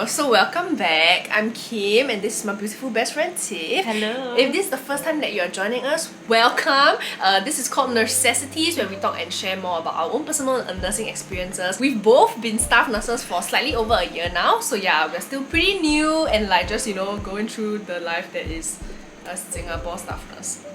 so welcome back. I'm Kim and this is my beautiful best friend Tiff. Hello. If this is the first time that you're joining us, welcome. This is called Nursessities, where we talk and share more about our own personal nursing experiences. We've both been staff nurses for slightly over a year now, so yeah, we're still pretty new and like just, going through the life that is a Singapore staff nurse.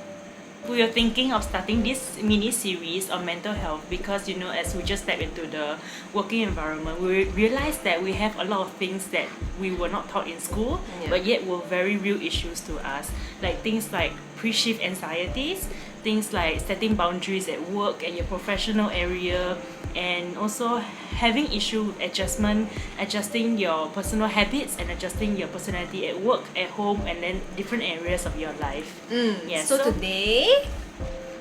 We were thinking of starting this mini-series on mental health because, as we just step into the working environment, we realized that we have a lot of things that we were not taught in school, but yet were very real issues to us. Like things like pre-shift anxieties, things like setting boundaries at work and your professional area, and also having issue with adjusting your personal habits and adjusting your personality at work, at home, and then different areas of your life. So today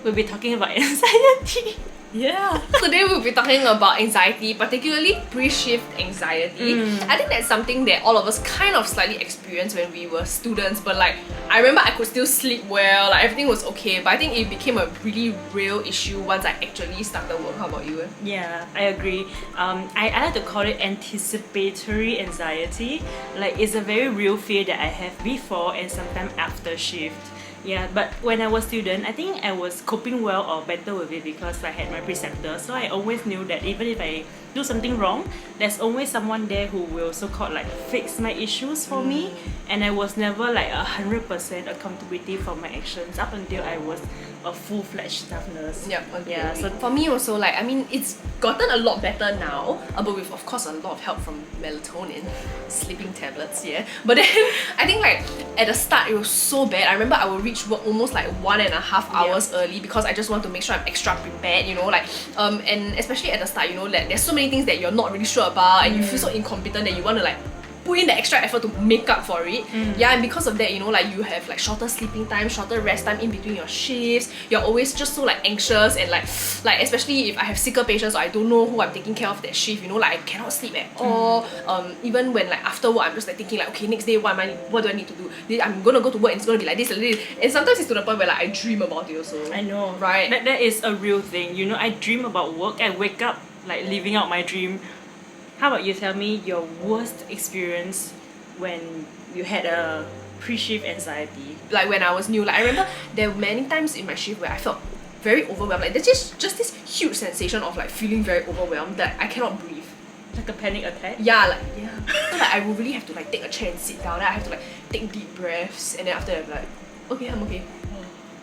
we'll be talking about anxiety. Yeah. Today we'll be talking about anxiety, particularly pre-shift anxiety. I think that's something that all of us kind of slightly experienced when we were students, but like I remember I could still sleep well, like everything was okay, but I think it became a really real issue once I actually started work. How about you? Yeah, I agree. I like to call it anticipatory anxiety. Like it's a very real fear that I have before and sometimes after shift. Yeah, but when I was a student, I think I was coping well or better with it because I had my preceptor. So I always knew that even if I do something wrong, there's always someone there who will so-called like fix my issues for me. And I was never like 100% accountability for my actions up until I was a full-fledged staff nurse. Yep, okay. Yeah, so for me also, like, I mean, it's gotten a lot better now, but with, of course, a lot of help from melatonin, sleeping tablets, yeah. But then, I think, like, at the start, it was so bad. I remember I would reach work almost like 1.5 hours early because I just want to make sure I'm extra prepared, and especially at the start, like, there's so many things that you're not really sure about and you feel so incompetent that you want to, like, put in the extra effort to make up for it. Yeah, and because of that, like you have like shorter sleeping time, shorter rest time in between your shifts. You're always just so like anxious and like especially if I have sicker patients or I don't know who I'm taking care of that shift, like I cannot sleep at all. Even when like after work, I'm just like thinking like, okay, next day what do I need to do? I'm gonna go to work and it's gonna be like this. And sometimes it's to the point where like I dream about it also. I know, right? That is a real thing. I dream about work. I wake up like living out my dream. How about you tell me your worst experience when you had a pre-shift anxiety? Like when I was new, like I remember there were many times in my shift where I felt very overwhelmed. Like there's just this huge sensation of like feeling very overwhelmed that I cannot breathe. Like a panic attack? Yeah. So like I would really have to like take a chair and sit down. Then I have to like take deep breaths and then after that I'm like, okay, I'm okay.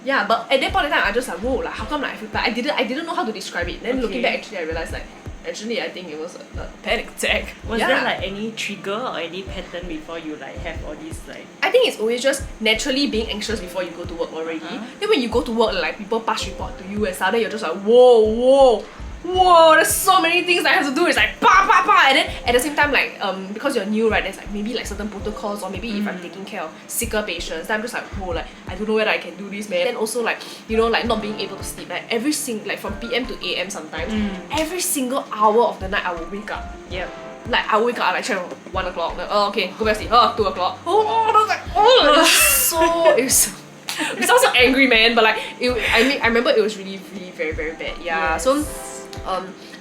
Yeah, but at that point in time I just like, whoa, like how come like I feel bad? I didn't know how to describe it. Then looking back actually I realized like actually I think it was a panic attack. Was there like any trigger or any pattern before you like have all these like? I think it's always just naturally being anxious before you go to work already. Then when you go to work, like people pass report to you and suddenly you're just like, whoa, there's so many things I have to do. It's like pa. And then at the same time, like because you're new, right, there's like maybe like certain protocols, or maybe if I'm taking care of sicker patients, then I'm just like, whoa, like I don't know whether I can do this, man. Then also like like not being able to sleep, like every single like from PM to AM sometimes, every single hour of the night I will wake up. Yep. Like I wake up at like 1 o'clock, like, oh okay, go back to sleep. 2 o'clock. It sounds so angry, man, but like I remember it was really, really very, very bad. Yeah. Yes. So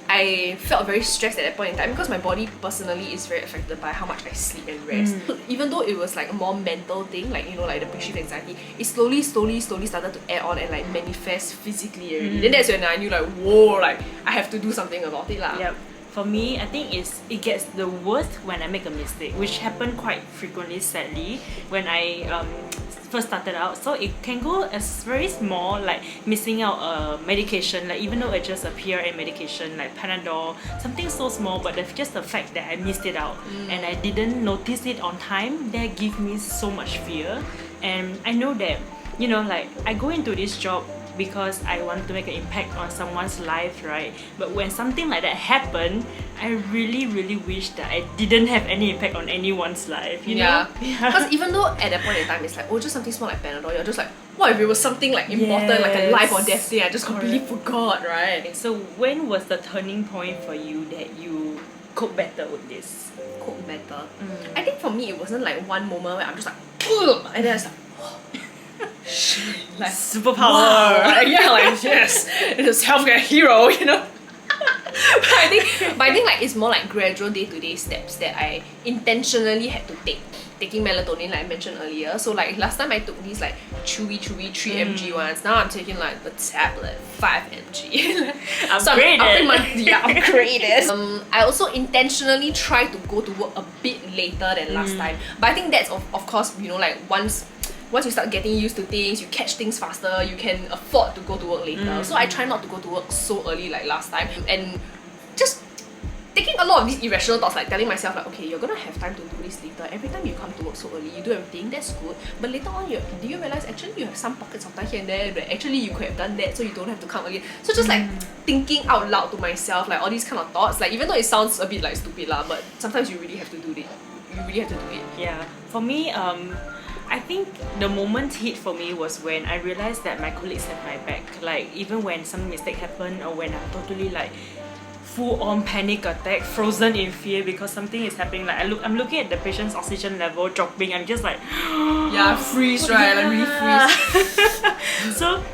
I felt very stressed at that point in time because my body personally is very affected by how much I sleep and rest. Even though it was like a more mental thing, like like the pre-shift anxiety, it slowly started to add on and like manifest physically already. Then that's when I knew like, whoa, like I have to do something about it lah. Yep. For me, I think it gets the worst when I make a mistake, which happened quite frequently, sadly, when I first started out. So it can go as very small, like missing out a medication, like even though it's just a PRN medication, like Panadol, something so small, but just the fact that I missed it out and I didn't notice it on time, that gives me so much fear. And I know that, like I go into this job because I want to make an impact on someone's life, right? But when something like that happened, I really, really wish that I didn't have any impact on anyone's life, you know? Because even though at that point in time it's like, just something small like Panadol, you're just like, what if it was something like important, like a life or death thing, I just completely forgot, right? So when was the turning point for you that you cope better with this? Cope better? I think for me it wasn't like one moment where I'm just like, and then I was like, like superpower. Wow. Yeah, like yes, it's healthcare hero, but I think like it's more like gradual day-to-day steps that I intentionally had to take. Taking melatonin, like I mentioned earlier. So like last time I took these like chewy 3 mg ones. Now I'm taking like the tablet 5 mg. Upgraded. Upgraded. I also intentionally try to go to work a bit later than last time. But I think that's of course, you know, like once you start getting used to things, you catch things faster, you can afford to go to work later. So I try not to go to work so early like last time, and just taking a lot of these irrational thoughts, like telling myself like, okay, you're gonna have time to do this later. Every time you come to work so early, you do everything, that's good. But later on, do you realize actually you have some pockets of time here and there, but actually you could have done that, so you don't have to come early. So just like thinking out loud to myself, like all these kind of thoughts, like even though it sounds a bit like stupid lah, but sometimes you really have to do it. You really have to do it. Yeah, for me, I think the moment hit for me was when I realized that my colleagues have my back. Like even when some mistake happened, or when I'm totally like full-on panic attack, frozen in fear because something is happening. Like I'm looking at the patient's oxygen level dropping. I'm just like, yeah, freeze, right? Like really freeze. So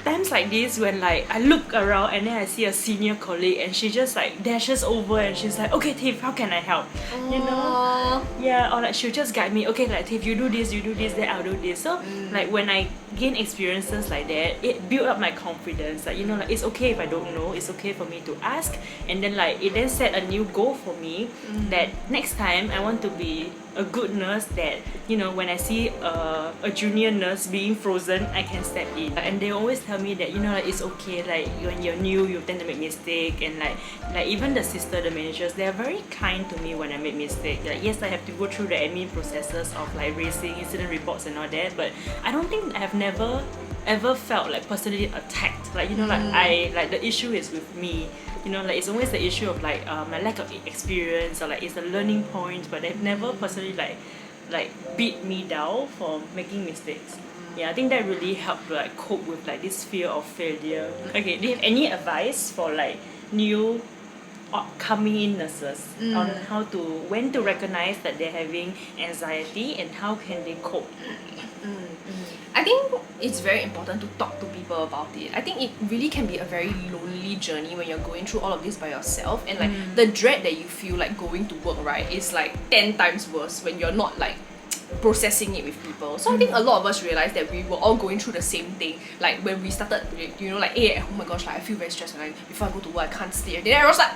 times like this, when like I look around and then I see a senior colleague and she just like dashes over and she's like, okay Tiff, how can I help? You know? Yeah, or like she'll just guide me, okay, like Tiff, you do this, then I'll do this. So like when I gain experiences like that, it built up my confidence. Like, you know, like it's okay if I don't know, it's okay for me to ask. And then like it then set a new goal for me that next time I want to be a good nurse, that, you know, when I see a junior nurse being frozen, I can step in. And they always tell me that, you know, like it's okay, like when you're new, you tend to make mistake. And like even the sister, the managers, they are very kind to me when I make mistake. Like yes, I have to go through the admin processes of like raising incident reports and all that, but I don't think I've never ever felt like personally attacked. Like, you know, like the issue is with me. You know, like it's always the issue of like my lack of experience, or like it's a learning point, but they've never personally like beat me down for making mistakes. Yeah, I think that really helped to like cope with like this fear of failure. Okay, do you have any advice for like new coming in nurses on when to recognize that they're having anxiety and how can they cope? I think it's very important to talk to people about it. I think it really can be a very lonely journey when you're going through all of this by yourself, and like the dread that you feel like going to work, right, is like 10 times worse when you're not like processing it with people. So I think a lot of us realized that we were all going through the same thing. Like when we started, you know, like, hey, oh my gosh, like I feel very stressed when before I go to work, I can't sleep. And then I was like,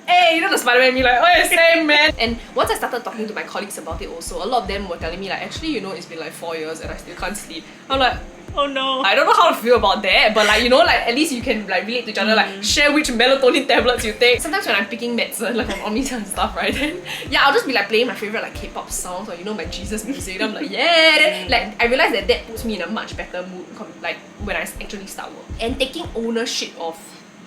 hey, you know the Spider-Man me, like, oh yeah, same man. And once I started talking to my colleagues about it also, a lot of them were telling me like, actually, you know, it's been like 4 years and I still can't sleep. I'm like, oh no, I don't know how to feel about that, but like, you know, like at least you can like relate to each other, like share which melatonin tablets you take. Sometimes when I'm picking medicine, like on Omnitel and stuff, right, then yeah, I'll just be like playing my favorite like K-pop songs, or you know, my Jesus music. I'm like, yeah, then, like I realized that puts me in a much better mood, like when I actually start work. And taking ownership of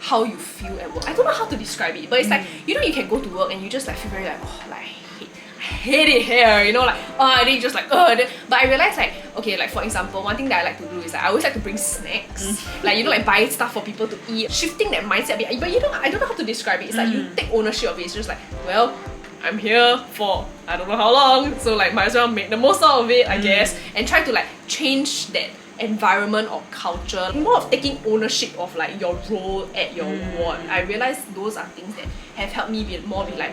how you feel at work. I don't know how to describe it, but it's like, you know, you can go to work and you just like feel very like, oh, like I hate it here, you know, like, and then you just like, then, but I realized like, okay, like for example, one thing that I like to do is like, I always like to bring snacks, like, you know, like buy stuff for people to eat, shifting that mindset a bit. But you know, I don't know how to describe it. It's like you take ownership of it. It's just like, well, I'm here for I don't know how long, so like might as well make the most out of it, I guess, and try to like change that environment or culture, more of taking ownership of like your role at your ward. I realized those are things that have helped me be like,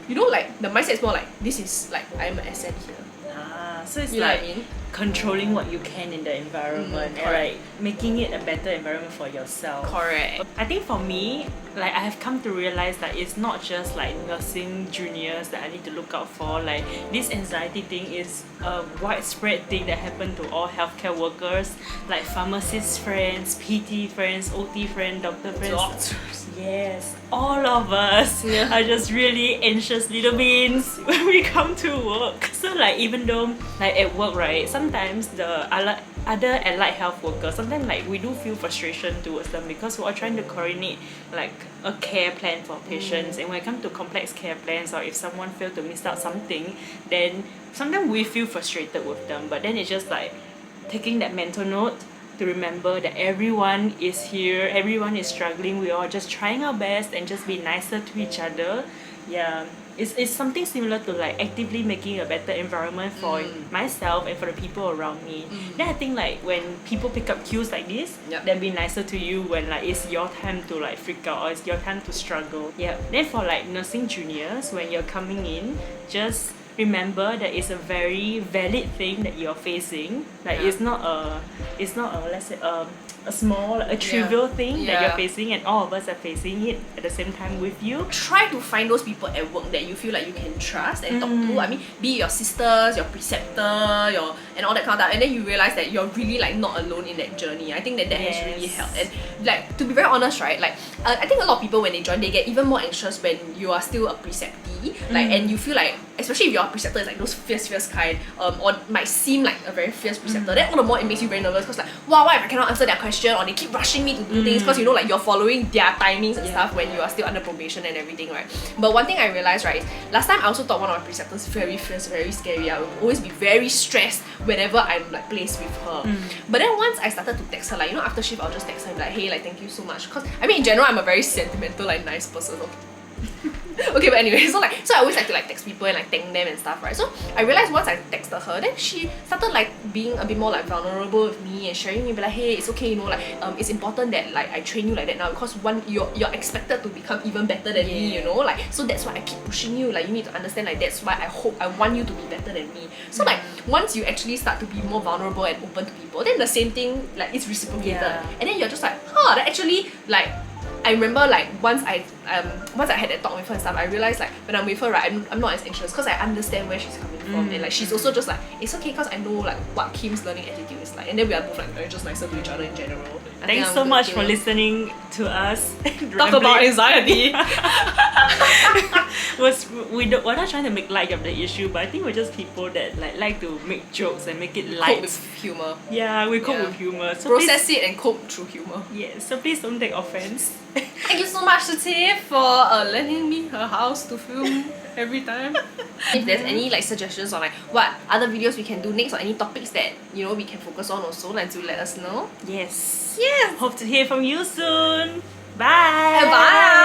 you know, like the mindset is more like, this is like, I'm an asset here. So it's you like know what I mean? controlling what you can in the environment and like making it a better environment for yourself. Correct. I think for me, like I have come to realize that it's not just like nursing juniors that I need to look out for. Like this anxiety thing is a widespread thing that happened to all healthcare workers, like pharmacist friends, PT friends, OT friends, doctor friends. Doctors. Yes, all of us are just really anxious little beans when we come to work. So like even though like at work, right, sometimes the other allied health workers, sometimes like we do feel frustration towards them because we're trying to coordinate like a care plan for patients, and when it comes to complex care plans, or if someone failed to miss out something, then sometimes we feel frustrated with them. But then it's just like taking that mental note to remember that everyone is here, everyone is struggling, we are just trying our best and just be nicer to each other. Yeah. It's something similar to like actively making a better environment for myself and for the people around me. Then I think like when people pick up cues like this, they'll be nicer to you when like it's your time to like freak out or it's your time to struggle. Yeah. Then for like nursing juniors, when you're coming in, just remember that it's a very valid thing that you're facing. Like it's not a let's say a small, a trivial thing that you're facing, and all of us are facing it at the same time with you. Try to find those people at work that you feel like you can trust and talk to. I mean, be it your sisters, your preceptor, and all that kind of stuff. And then you realize that you're really like not alone in that journey. I think that has really helped. And like, to be very honest, right? Like, I think a lot of people when they join, they get even more anxious when you are still a preceptee. Like, and you feel like, especially if your preceptor is like those fierce kind, or might seem like a very fierce preceptor, then all the more it makes you very nervous because like, wow, what if I cannot answer their question, or they keep rushing me to do things, because you know like you're following their timings and stuff when you are still under probation and everything, right? But one thing I realized, right, is last time I also thought one of my preceptors very fierce, very scary. I would always be very stressed whenever I'm like placed with her. But then once I started to text her, like, you know, after shift I'll just text her and be like, hey, like, thank you so much, because I mean in general I'm a very sentimental, like, nice person. Okay, but anyway, so I always like to like text people and like thank them and stuff, right? So I realized once I texted her, then she started like being a bit more like vulnerable with me and sharing me, be like, hey, it's okay, you know, like it's important that like I train you like that now, because one, you're expected to become even better than me, you know, like, so that's why I keep pushing you, like, you need to understand, like, that's why I want you to be better than me. So like once you actually start to be more vulnerable and open to people, then the same thing, like, it's reciprocated, and then you're just like, huh, that actually, like, I remember like once I had that talk with her and stuff, I realized like when I'm with her, right, I'm not as anxious because I understand where she's coming from, and like she's also just like, it's okay because I know like what Kim's learning attitude is like, and then we are both like just nicer to each other in general. Thanks so much for listening to us talk about anxiety. We're not trying to make light of the issue, but I think we're just people that like to make jokes and make it light. Cope with humor. Yeah, we cope with humor. So process it and cope through humor. Yeah, so please don't take offense. Thank you so much to Tiff for lending me her house to film every time. If there's any like suggestions on like what other videos we can do next, or any topics that, you know, we can focus on also, like, do let us know. Yes. Yes. Hope to hear from you soon. Bye. Bye.